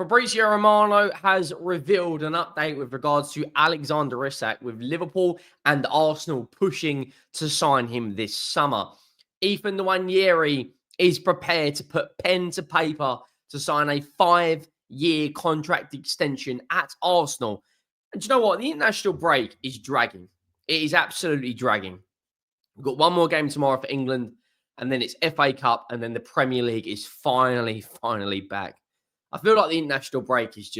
Fabrizio Romano has revealed an update with regards to Alexander Isak, with Liverpool and Arsenal pushing to sign him this summer. Ethan Nwaneri is prepared to put pen to paper to sign a 5-year contract extension at Arsenal. And do you know what? The international break is dragging. It is absolutely dragging. We've got one more game tomorrow for England, and then it's FA Cup, and then the Premier League is finally back. I feel like the international break is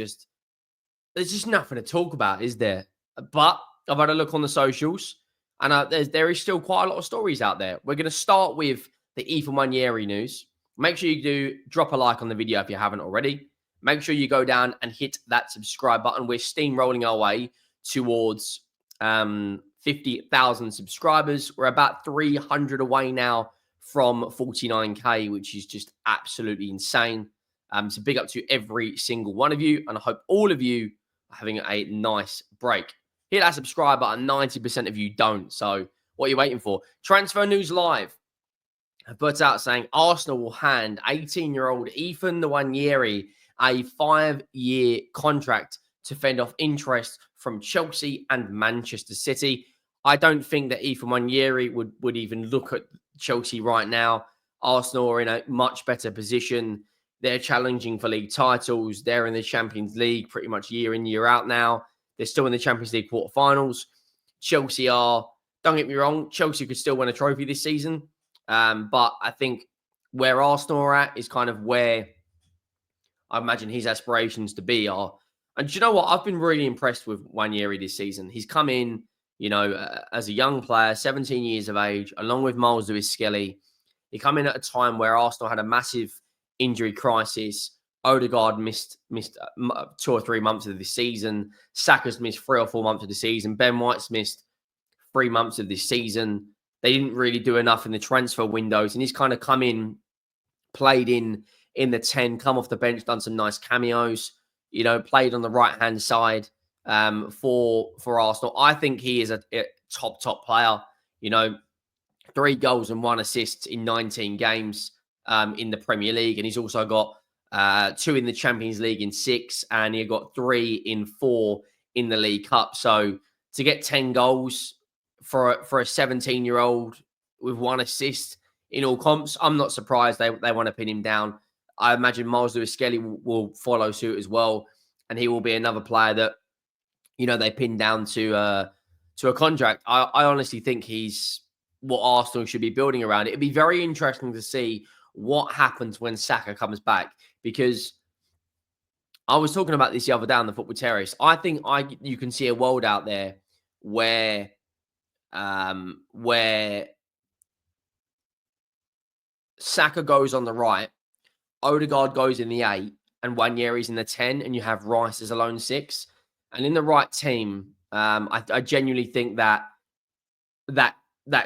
there's just nothing to talk about, is there? But I've had a look on the socials, and there is still quite a lot of stories out there. We're going to start with the Ethan Nwaneri news. Make sure you do drop a like on the video if you haven't already. Make sure you go down and hit that subscribe button. We're steamrolling our way towards 50,000 subscribers. We're about 300 away now from 49k, which is just absolutely insane. So big up to every single one of you, and I hope all of you are having a nice break. Hit that subscribe button. 90% of you don't. So what are you waiting for? Transfer News Live have put out saying Arsenal will hand 18-year-old Ethan Nwaneri a 5-year contract to fend off interest from Chelsea and Manchester City. I don't think that Ethan Nwaneri would even look at Chelsea right now. Arsenal are in a much better position. They're challenging for league titles. They're in the Champions League pretty much year in, year out now. They're still in the Champions League quarterfinals. Chelsea are, don't get me wrong, Chelsea could still win a trophy this season. But I think where Arsenal are at is kind of where I imagine his aspirations to be are. And do you know what? I've been really impressed with Nwaneri this season. He's come in, as a young player, 17 years of age, along with Martin Zubimendi. He come in at a time where Arsenal had a massive injury crisis. Odegaard missed 2 or 3 months of the season. Saka's missed 3 or 4 months of the season. Ben White's missed 3 months of this season. They didn't really do enough in the transfer windows, and he's kind of come in, played in the 10, come off the bench, done some nice cameos, played on the right-hand side for Arsenal. I think he is a top player. 3 goals and 1 assist in 19 games in the Premier League, and he's also got 2 in the Champions League in 6, and he got 3 in 4 in the League Cup. So to get 10 goals for a 17-year-old with 1 assist in all comps, I'm not surprised they want to pin him down. I imagine Miles Lewis-Skelly will follow suit as well, and he will be another player that they pin down to a contract. I honestly think he's what Arsenal should be building around. It'd be very interesting to see what happens when Saka comes back, because I was talking about this the other day on the Football Terrace. I think you can see a world out there where Saka goes on the right, Odegaard goes in the 8, and Nwaneri's in the 10, and you have Rice as a lone 6. And in the right team, I genuinely think that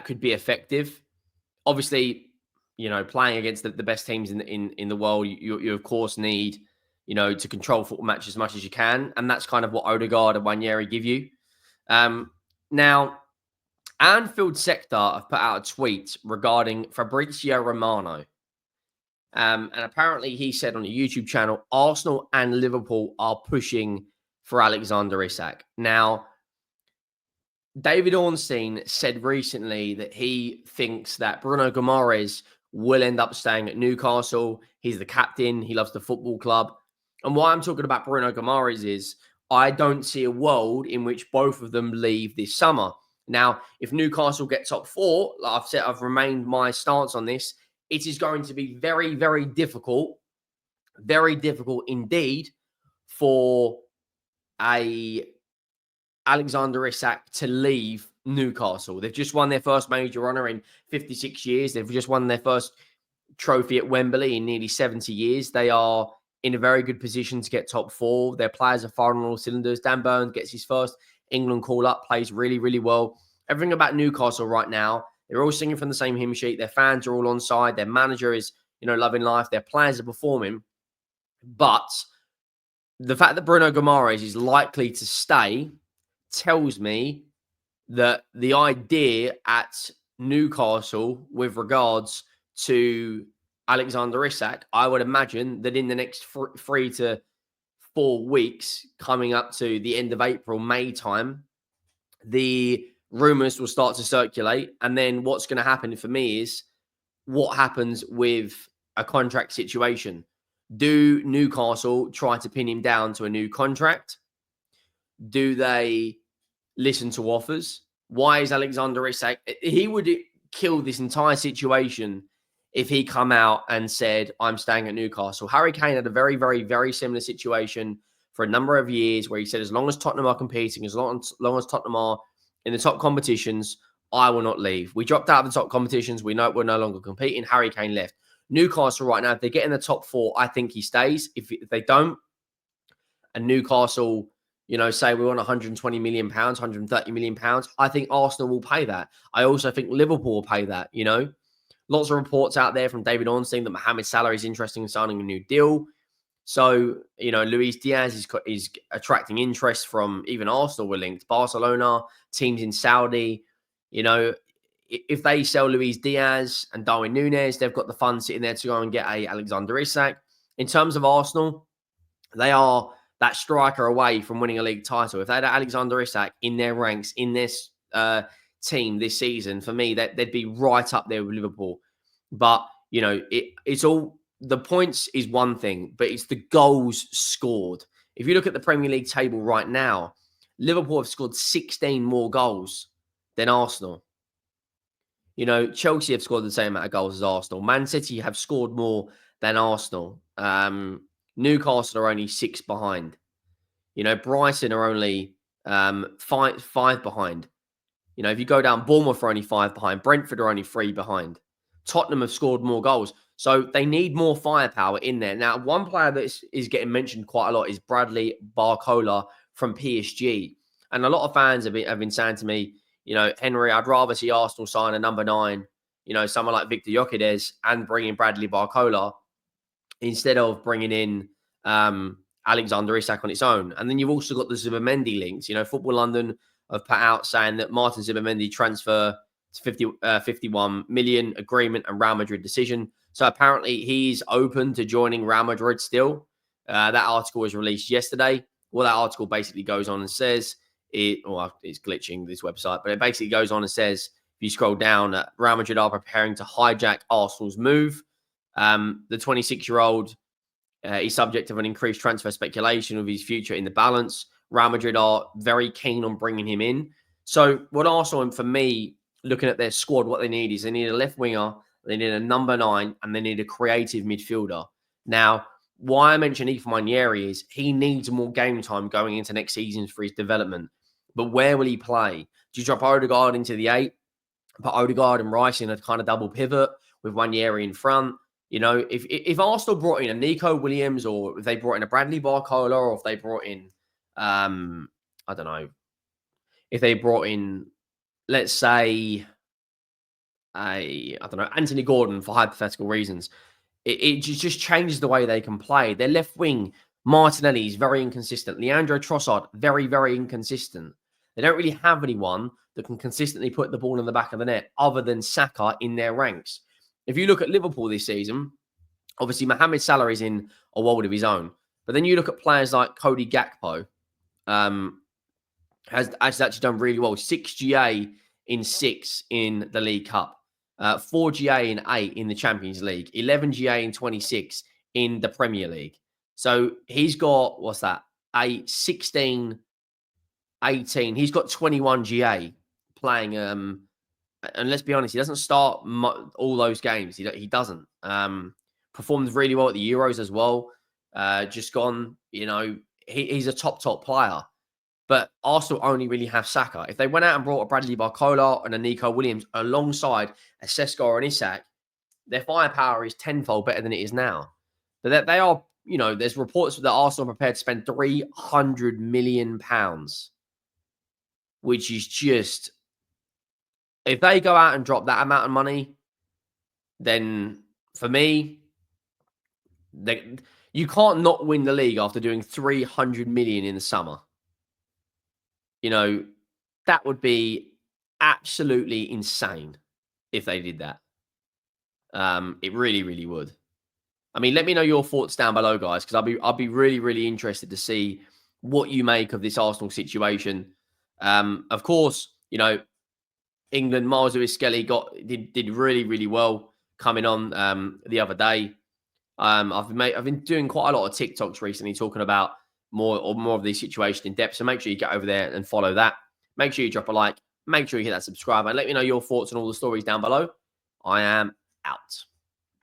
could be effective. Obviously, playing against the best teams in the world, you of course need, to control football matches as much as you can. And that's kind of what Odegaard and Nwaneri give you. Now, Anfield Sector have put out a tweet regarding Fabrizio Romano. And apparently he said on a YouTube channel, Arsenal and Liverpool are pushing for Alexander Isak. Now, David Ornstein said recently that he thinks that Bruno Guimaraes will end up staying at Newcastle. He's the captain. He loves the football club. And why I'm talking about Bruno Guimaraes is I don't see a world in which both of them leave this summer. Now, if Newcastle get top 4, like I've said, I've remained my stance on this. It is going to be very, very difficult indeed for Alexander Isak to leave Newcastle. They've just won their first major honour in 56 years. They've just won their first trophy at Wembley in nearly 70 years. They are in a very good position to get top 4. Their players are firing on all cylinders. Dan Burns gets his first England call-up, plays really, really well. Everything about Newcastle right now, they're all singing from the same hymn sheet. Their fans are all on side. Their manager is, loving life. Their players are performing. But the fact that Bruno Guimaraes is likely to stay tells me that the idea at Newcastle with regards to Alexander Isak, I would imagine that in the next 3 to 4 weeks coming up to the end of April, May time, the rumors will start to circulate. And then what's going to happen for me is what happens with a contract situation. Do Newcastle try to pin him down to a new contract? Do they listen to offers? Why is Alexander Isak? He would kill this entire situation if he come out and said, I'm staying at Newcastle. Harry Kane had a very, very, very similar situation for a number of years where he said, as long as Tottenham are competing, as long as Tottenham are in the top competitions, I will not leave. We dropped out of the top competitions. We know we're no longer competing. Harry Kane left. Newcastle right now, if they get in the top 4, I think he stays. If they don't, and Newcastle, say we want 120 million pounds, 130 million pounds, I think Arsenal will pay that. I also think Liverpool will pay that. Lots of reports out there from David Ornstein that Mohamed Salah is interested in signing a new deal. So, Luis Diaz is attracting interest from even Arsenal were linked, Barcelona, teams in Saudi. If they sell Luis Diaz and Darwin Núñez, they've got the funds sitting there to go and get a Alexander Isak. In terms of Arsenal, they are that striker away from winning a league title. If they had Alexander Isak in their ranks, in this team this season, for me, they'd be right up there with Liverpool. But, it's all, the points is one thing, but it's the goals scored. If you look at the Premier League table right now, Liverpool have scored 16 more goals than Arsenal. Chelsea have scored the same amount of goals as Arsenal. Man City have scored more than Arsenal. Newcastle are only 6 behind. Brighton are only 5 behind. If you go down, Bournemouth are only 5 behind. Brentford are only 3 behind. Tottenham have scored more goals. So they need more firepower in there. Now, one player that is getting mentioned quite a lot is Bradley Barcola from PSG. And a lot of fans have been saying to me, Henry, I'd rather see Arsenal sign a number 9, someone like Victor Gyökeres, and bring in Bradley Barcola instead of bringing in Alexander Isak on its own. And then you've also got the Zubimendi links. Football London have put out saying that Martin Zubimendi transfer to 51 million agreement and Real Madrid decision. So apparently he's open to joining Real Madrid still. That article was released yesterday. Well, that article basically goes on and says, it's glitching this website, but it basically goes on and says, if you scroll down, Real Madrid are preparing to hijack Arsenal's move. The 26-year-old is subject of an increased transfer speculation of his future in the balance. Real Madrid are very keen on bringing him in. So what Arsenal, and for me, looking at their squad, what they need is they need a left winger, they need a number 9, and they need a creative midfielder. Now, why I mentioned Ethan Nwaneri is he needs more game time going into next season for his development. But where will he play? Do you drop Odegaard into the 8? Put Odegaard and Rice in a kind of double pivot with Nwaneri in front? If Arsenal brought in a Nico Williams, or if they brought in a Bradley Barcola, or if they brought in, I don't know, if they brought in, let's say, Anthony Gordon for hypothetical reasons, it just changes the way they can play. Their left wing, Martinelli, is very inconsistent. Leandro Trossard, very, very inconsistent. They don't really have anyone that can consistently put the ball in the back of the net other than Saka in their ranks. If you look at Liverpool this season, obviously Mohamed Salah is in a world of his own. But then you look at players like Cody Gakpo, has actually done really well. 6 GA in 6 in the League Cup. 4 GA in 8 in the Champions League. 11 GA in 26 in the Premier League. So he's got, 16, 18. He's got 21 GA playing. And let's be honest, he doesn't start all those games. He doesn't. Performed really well at the Euros as well. Just gone, he's a top player. But Arsenal only really have Saka. If they went out and brought a Bradley Barcola and a Nico Williams alongside a Sesko and Isak, their firepower is tenfold better than it is now. But they are, there's reports that Arsenal are prepared to spend £300 million, which is just, if they go out and drop that amount of money, then for me, you can't not win the league after doing 300 million in the summer. That would be absolutely insane if they did that. It really, really would. I mean, let me know your thoughts down below, guys, because I'll be really, really interested to see what you make of this Arsenal situation. Of course, you know, England, Miles Lewis-Skelly did really, really well coming on the other day. I've been doing quite a lot of TikToks recently talking about more of the situation in depth. So make sure you get over there and follow that. Make sure you drop a like. Make sure you hit that subscribe and let me know your thoughts on all the stories down below. I am out.